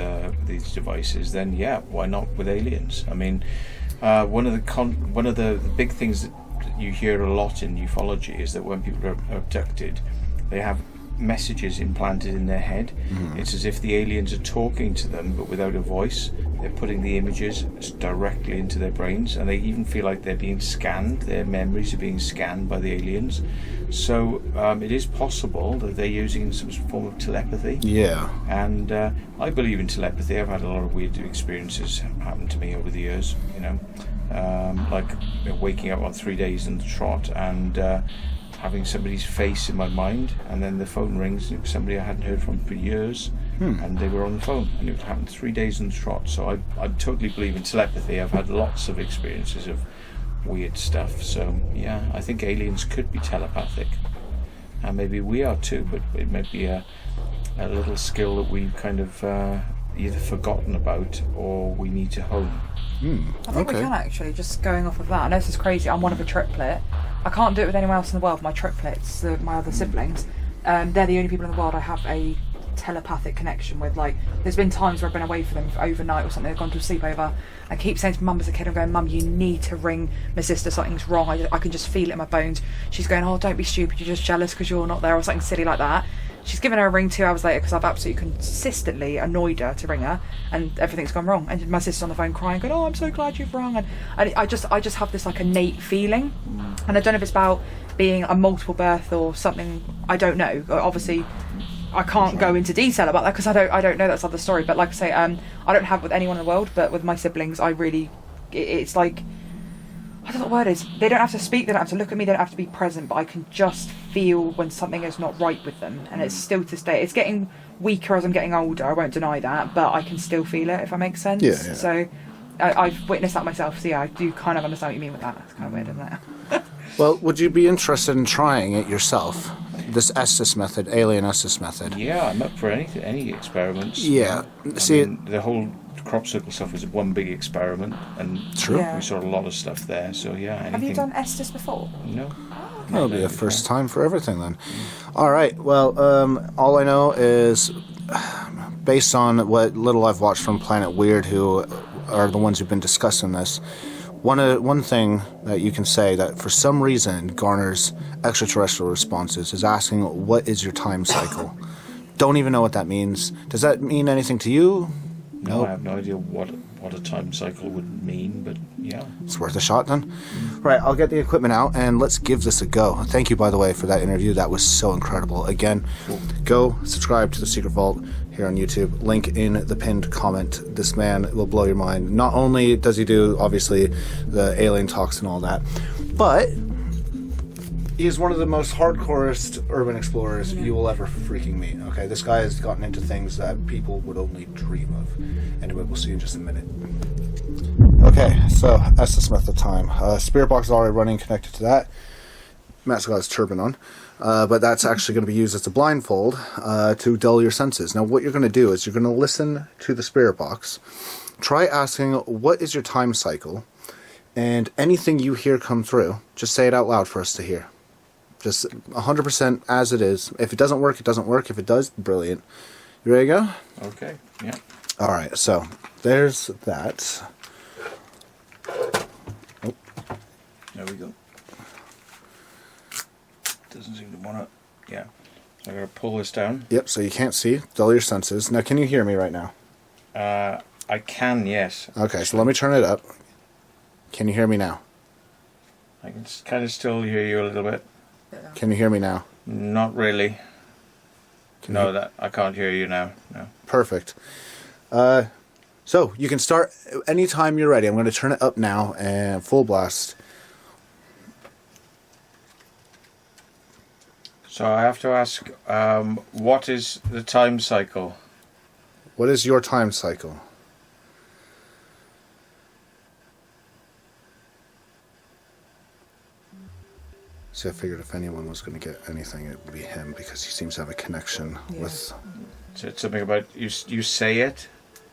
these devices, then yeah, why not with aliens? I mean, one of the big things that you hear a lot in ufology is that when people are abducted, they have messages implanted in their head. It's as if the aliens are talking to them but without a voice. They're putting the images directly into their brains, and they even feel like they're being scanned. Their memories are being scanned by the aliens. So it is possible that they're using some form of telepathy. Yeah. And I believe in telepathy. I've had a lot of weird experiences happen to me over the years, like waking up on 3 days in the trot and having somebody's face in my mind, and then the phone rings and it was somebody I hadn't heard from for years, and they were on the phone, and it happened 3 days in the trot. So I totally believe in telepathy. I've had lots of experiences of weird stuff. So yeah, I think aliens could be telepathic, and maybe we are too, but it might be a little skill that we've kind of either forgotten about or we need to hone. I think we can actually, just going off of that. I know this is crazy. I'm one of a triplet. I can't do it with anyone else in the world. My triplets, my other siblings, they're the only people in the world I have a telepathic connection with. Like, there's been times where I've been away for them for overnight or something. They've gone to a sleepover. I keep saying to Mum as a kid, I'm going, Mum, you need to ring my sister. Something's wrong. I can just feel it in my bones. She's going, oh, don't be stupid. You're just jealous because you're not there, or something silly like that. She's given her a ring 2 hours later because I've absolutely consistently annoyed her to ring her, and everything's gone wrong. And my sister's on the phone crying, going, "Oh, I'm so glad you've rung." And I just have this like innate feeling, and I don't know if it's about being a multiple birth or something. I don't know. Obviously, I can't go into detail about that because I don't know that's other story. But like I say, I don't have it with anyone in the world, but with my siblings, it's like, I don't know what the word is. They don't have to speak, they don't have to look at me, they don't have to be present, but I can just feel when something is not right with them. And it's still to stay. It's getting weaker as I'm getting older, I won't deny that, but I can still feel it, if that makes sense. Yeah. So I've witnessed that myself, so yeah, I do kind of understand what you mean with that. It's kind of weird, isn't it? Well, would you be interested in trying it yourself? This Estes method, alien Estes method. Yeah, I'm up for any experiments. Yeah. The whole crop circle stuff was one big experiment, and we saw a lot of stuff there. So yeah, anything. Have you done Estes before? No. That'll be a first time for everything then. All right. Well, all I know is, based on what little I've watched from Planet Weird, who are the ones who've been discussing this, one thing that you can say that for some reason garners extraterrestrial responses is asking, what is your time cycle? Don't even know what that means. Does that mean anything to you? No, I have no idea what a time cycle would mean, but yeah. It's worth a shot then. Right, I'll get the equipment out and let's give this a go. Thank you, by the way, for that interview. That was so incredible. Again, go subscribe to The Secret Vault here on YouTube. Link in the pinned comment. This man will blow your mind. Not only does he do, obviously, the alien talks and all that, but he is one of the most hardcorest urban explorers you will ever freaking meet. Okay, this guy has gotten into things that people would only dream of. Anyway, we'll see in just a minute. Okay, so Estes method time. Spirit box is already running, connected to that. Matt's got his turban on, but that's actually going to be used as a blindfold to dull your senses. Now, what you're going to do is you're going to listen to the spirit box. Try asking, what is your time cycle? And anything you hear come through, just say it out loud for us to hear. Just 100% as it is. If it doesn't work, it doesn't work. If it does, brilliant. You ready to go? Okay, yeah. All right, so there's that. Oh. There we go. Doesn't seem to want to... Yeah. I'm going to pull this down. Yep, so you can't see. Dull your senses. Now, can you hear me right now? I can, yes. Okay, so let me turn it up. Can you hear me now? I can kind of still hear you a little bit. Can you hear me now? Not really. No, that I can't hear you now. No. Perfect. So you can start anytime you're ready. I'm going to turn it up now and full blast. So I have to ask, what is the time cycle? What is your time cycle? See, I figured if anyone was going to get anything, it would be him because he seems to have a connection with. So it's something about you say it?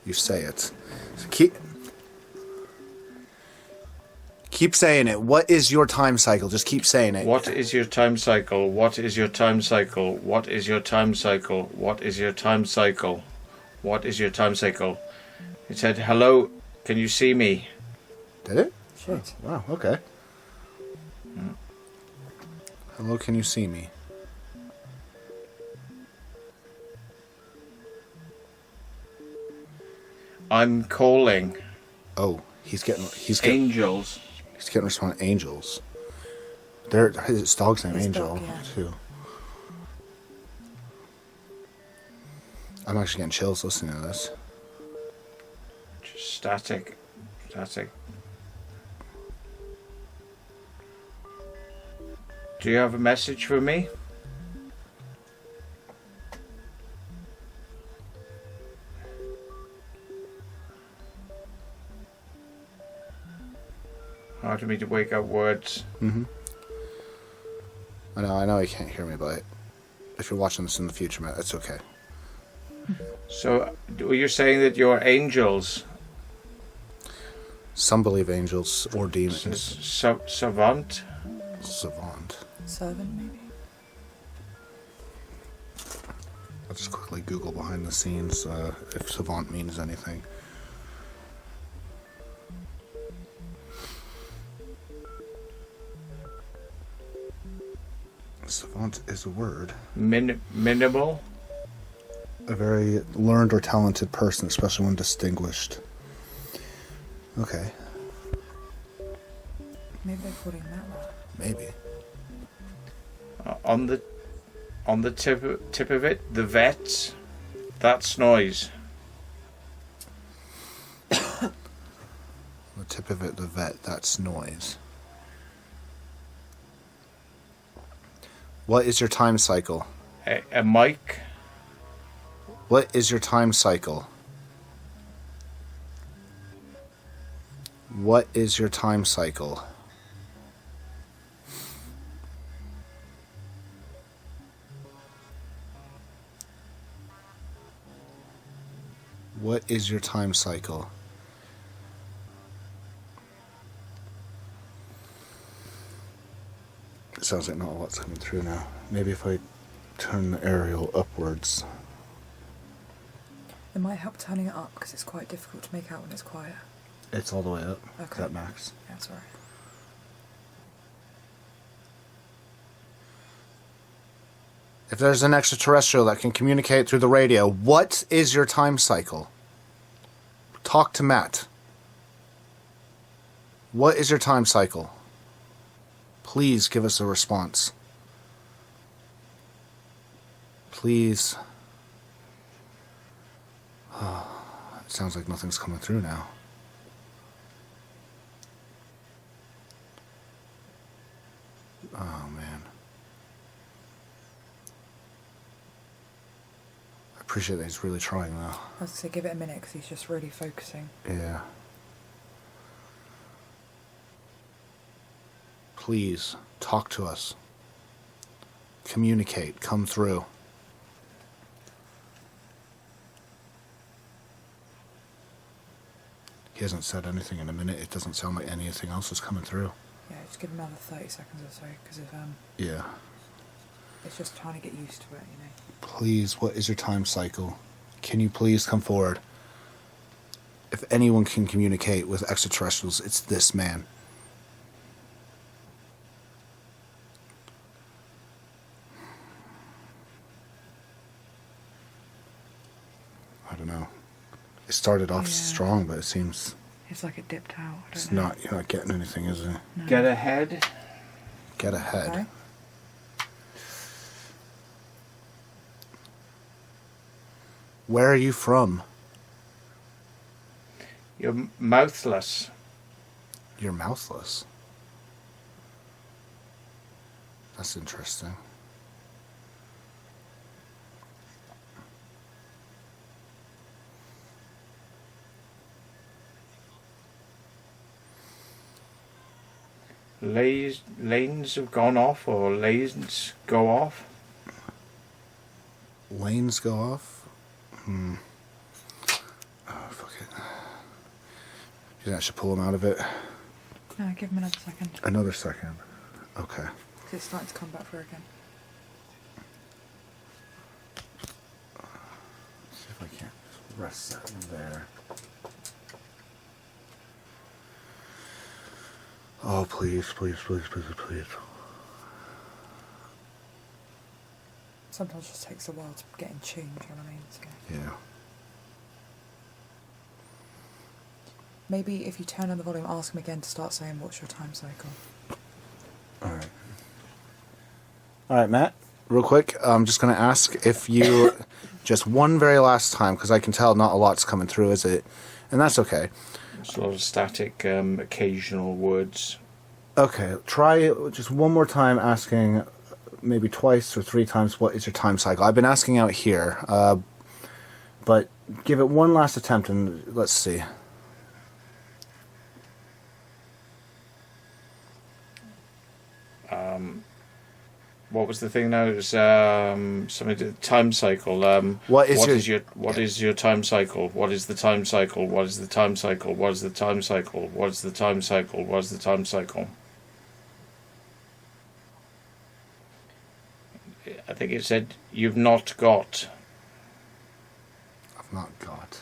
You say it. So keep saying it. What is your time cycle? Just keep saying it. What is your time cycle? What is your time cycle? What is your time cycle? What is your time cycle? What is your time cycle? It said, hello, can you see me? Did it? Shit. Oh, wow, okay. Hello, can you see me? I'm calling. Oh, he's getting Angels. He's getting response. Angels. His dog's name His Angel dog, yeah. too. I'm actually getting chills listening to this. Just static. Do you have a message for me? Hard for me to wake up words. Mm-hmm. I know you can't hear me, but if you're watching this in the future, Matt, it's okay. So, you're saying that you're angels? Some believe angels or demons. Savant? Savant. Servant, maybe? I'll just quickly Google behind the scenes if savant means anything. Savant is a word. Minimal? A very learned or talented person, especially one distinguished. Okay. Maybe they're calling that one. Maybe. On the tip of it, the vets. That's noise. The tip of it, the vet, that's noise. What is your time cycle? A mic. What is your time cycle? What is your time cycle? What is your time cycle? It sounds like not a lot's coming through now. Maybe if I turn the aerial upwards. It might help turning it up because it's quite difficult to make out when it's quiet. It's all the way up. Okay. Is that max? Yeah, that's alright. If there's an extraterrestrial that can communicate through the radio, what is your time cycle? Talk to Matt. What is your time cycle? Please give us a response. Please. It sounds like nothing's coming through now. Oh, man. I appreciate that he's really trying, though. I was going to say give it a minute because he's just really focusing. Yeah. Please, talk to us. Communicate. Come through. He hasn't said anything in a minute. It doesn't sound like anything else is coming through. Yeah, just give him another 30 seconds or so because Yeah. it's just trying to get used to it, you know. Please, what is your time cycle? Can you please come forward? If anyone can communicate with extraterrestrials, it's this man. I don't know. It started off Yeah. strong, but it seems It's like it dipped out. I it's don't know. not. You're not getting anything, is it? No. Get ahead. Get ahead. Okay. Where are you from? You're mouthless. You're mouthless. That's interesting. Lanes have gone off, or lanes go off. Lanes go off? Oh, fuck it. Do you think I should pull him out of it? No, give him another second. Another second. Okay. 'Cause it's starting to come back through again. See if I can't rest that in there. Oh, please, please, please, please, please. Sometimes it just takes a while to get in tune, do you know what I mean? So Yeah. maybe if you turn on the volume, ask him again to start saying, what's your time cycle? Alright. Alright, Matt, real quick, I'm just going to ask if you, just one very last time, because I can tell not a lot's coming through, is it? And that's okay. It's a lot of static, occasional words. Okay, try just one more time asking maybe twice or three times what is your time cycle. I've been asking out here, but give it one last attempt and let's see. What was the thing now? It was something to the time cycle. What is what is your time cycle? What is the time cycle? What is the time cycle? What is the time cycle? What is the time cycle? What is the time cycle? I think it said you've not got I've not got.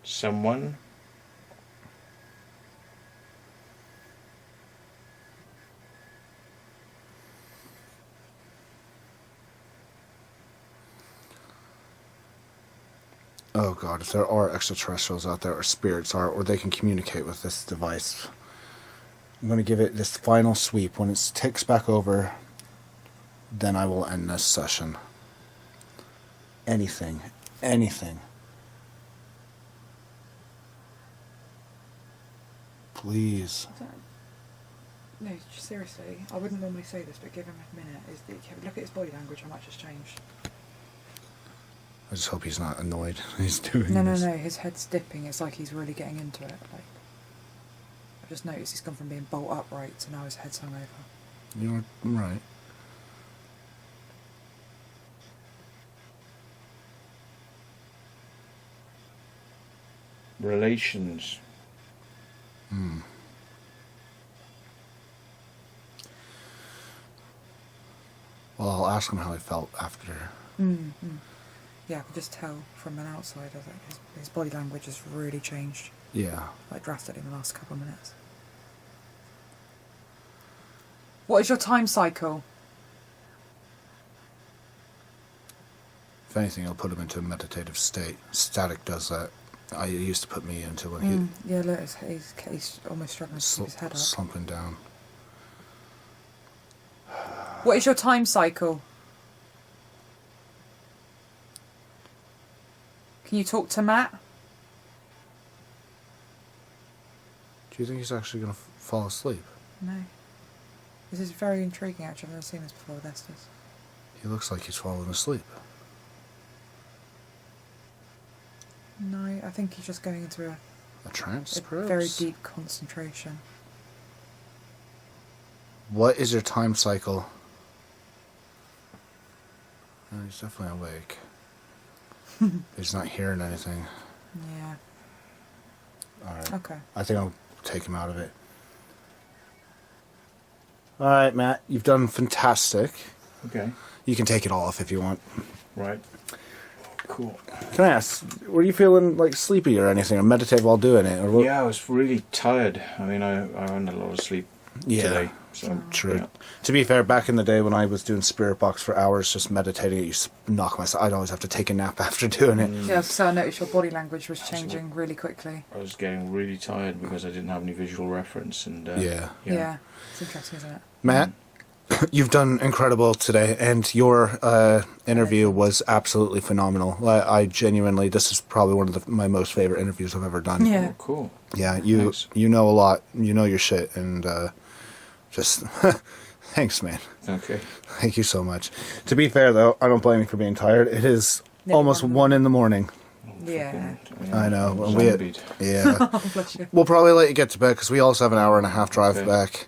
someone. Oh god, if there are extraterrestrials out there, or spirits are, or they can communicate with this device, I'm going to give it this final sweep. When it ticks back over, then I will end this session. Anything. Anything. Please. No, seriously, I wouldn't normally say this, but give him a minute. Look at his body language, how much has changed. I just hope he's not annoyed he's doing No, this. his head's dipping. It's like he's really getting into it. Like, I've just noticed he's gone from being bolt upright to now his head's hung over. You're right. Relations. Well, I'll ask him how he felt after. Yeah, I can just tell from an outsider that his body language has really changed, Yeah. like drastically in the last couple of minutes. What is your time cycle? If anything, it'll put him into a meditative state. Static does that. I used to put me into when Yeah, look, he's almost struggling to keep his head up. slumping down. What is your time cycle? Can you talk to Matt? Do you think he's actually going to fall asleep? No. This is very intriguing, actually. I've never seen this before with Estes. He looks like he's falling asleep. No, I think he's just going into A trance, a perhaps? very deep concentration. What is your time cycle? Oh, he's definitely awake. He's not hearing anything. Yeah. Alright. Okay. I think I'll take him out of it. Alright, Matt. You've done fantastic. Okay. You can take it off if you want. Right. Cool. Can I ask, were you feeling like sleepy or anything, or meditative while doing it? Or what? Yeah, I was really tired. I mean, I had a lot of sleep today, So True. yeah. To be fair, back in the day when I was doing spirit box for hours, just meditating, it used to knock myself. I'd always have to take a nap after doing it. Yeah, so I noticed your body language was changing really quickly. I was getting really tired because I didn't have any visual reference, and Yeah. It's interesting, isn't it? Matt, you've done incredible today, and your interview was absolutely phenomenal. I genuinely, this is probably one of my most favorite interviews I've ever done. Yeah. Oh, cool. Yeah, you Thanks. you know a lot. You know your shit, and just thanks, man. Okay. Thank you so much. To be fair, though, I don't blame you for being tired. It is Never almost mind. 1 in the morning. Yeah. I know. Well, Zombied. yeah. Bless you. We'll probably let you get to bed because we also have an hour and a half drive Okay. back.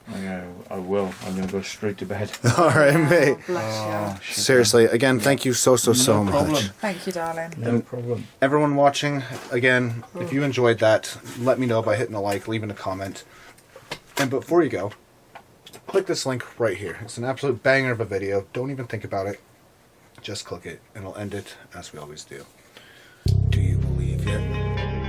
I will. I'm going to go straight to bed. All right, mate. Bless you. Seriously, again, thank you so No much. problem. Thank you, darling. No problem. Everyone watching, again, if you enjoyed that, let me know by hitting a like, leaving a comment. And before you go, click this link right here. It's an absolute banger of a video. Don't even think about it. Just click it, and I'll end it as we always do. Do you believe yet?